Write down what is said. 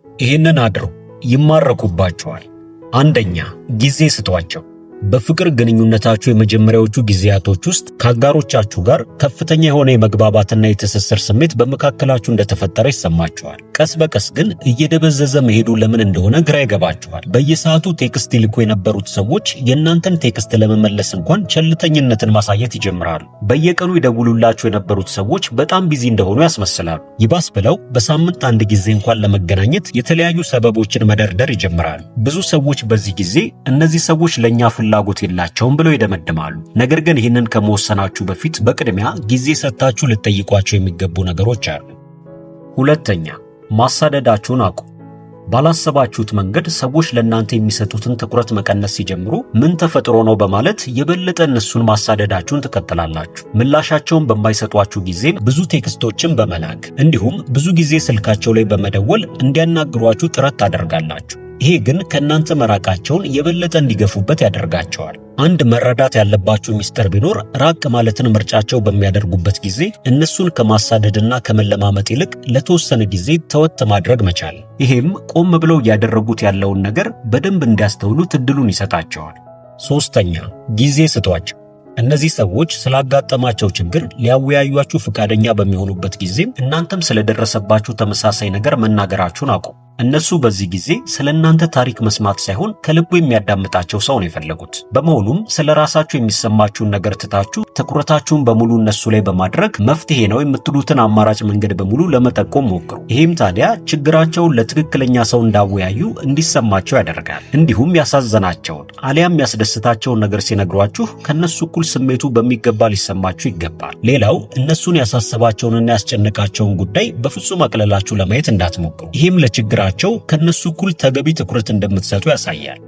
ይህንን አድርጉ፣ ይማረኩባቸዋል። አንደኛ፣ ጊዜ ስጧቸው። በፍቅር ግንኙነታችሁ የመጀመሪያዎቹ ጊዜያቶች ውስጥ ከአጋሮቻችሁ ጋር ከፍተኛ የሆነ የመግባባትና የትስስር ስሜት በመካከላችሁ እንደተፈጠረ ይሰማችኋል። ቀስ በቀስ ግን እየደበዘዘ መሄዱ ለምን እንደሆነ ግራ ይገባችኋል። በየሰዓቱ ቴክስት ይልኩ የነበሩት ሰዎች የእናንተን ቴክስት ለመመለስ እንኳን ቸልተኝነትን ማሳየት ይጀምራሉ። በየቀኑ ይደውሉላችሁ የነበሩት ሰዎች በጣም ቢዚ እንደሆኑ ያስመስላሉ። ይባስ ብለው በሳምንት አንድ ጊዜ እንኳን ለመገናኘት የተለያዩ ሰበቦችን መደርደር ይጀምራሉ። ብዙ ሰዎች በዚህ ጊዜ እነዚህ ሰዎች ለኛ ፍላጎት የላቸውም ብለው ይደመድማሉ። ነገር ግን ይህንን ከመወሰናችሁ በፊት በቅድሚያ ጊዜ ሰጥታችሁ ልትጠይቋቸው የሚገቡ ነገሮች አሉ። ሁለተኛ፣ ማሳደዳችሁን አቁሙ። ባላሰባችሁት መንገድ ሰዎች ለእናንተ የሚሰጡትን ትኩረት መቀነስ ሲጀምሩ ምን ተፈጥሮ ነው በማለት የበለጠ እነሱን ማሳደዳችሁን ትቀጥላላችሁ። ምላሻቸውን በማይሰጧችሁ ጊዜ ብዙ ቴክስቶችን በመላክ እንዲሁም ብዙ ጊዜ ስልካቸው ላይ በመደወል እንዲያናግሯችሁ ጥረት ታደርጋላችሁ። ይሄ ግን ከእናንተ መራቃቸውን የበለጠ እንዲገፉበት ያደርጋቸዋል። አንድ መረዳት ያለባችሁ ሚስጥር ቢኖር ራቅ ማለትን ምርጫቸው በሚያደርጉበት ጊዜ እነሱን ከማሳደድና ከመለማመጥ ይልቅ ለተወሰነ ጊዜ ተወት ማድረግ መቻል። ይሄም ቆም ብለው ያደረጉት ያለውን ነገር በደንብ እንዲያስተውሉት እድሉን ይሰጣቸዋል። ሶስተኛ፣ ጊዜ ስጧቸው። እነዚህ ሰዎች ስላጋጠማቸው ችግር ሊያወያዩአችሁ ፈቃደኛ በሚሆኑበት ጊዜ እናንተም ስለደረሰባችሁ ተመሳሳይ ነገር መናገራችሁን አቁሙ። እነሱ በዚህ ጊዜ ስለእናንተ ታሪክ መስማት ሳይሆን ከልቡ የሚያዳምጣቸው ሰው ነው የፈለጉት። በመሆኑም ስለራሳችሁ የሚሰማችሁን ነገር ትታችሁ ትኩረታችሁን በሙሉ እነሱ ላይ በማድረግ መፍትሄ ነው የምትሉትን አማራጭ መንገድ በሙሉ ለመጠቆም ሞክሩ። ይህም ታዲያ ችግራቸውን ለትክክለኛ ሰው እንዳወያዩ እንዲሰማቸው ያደርጋል። እንዲሁም ያሳዘናቸውን አሊያም ያስደስታቸውን ነገር ሲነግሯችሁ ከነሱ እኩል ስሜቱ በሚገባ ሊሰማችሁ ይገባል። ሌላው እነሱን ያሳሰባቸውንና ያስጨነቃቸውን ጉዳይ በፍጹም አቅለላችሁ ለማየት እንዳትሞክሩ። ይህም ለችግራቸው ከነሱ እኩል ተገቢ ትኩረት እንደምትሰጡ ያሳያል።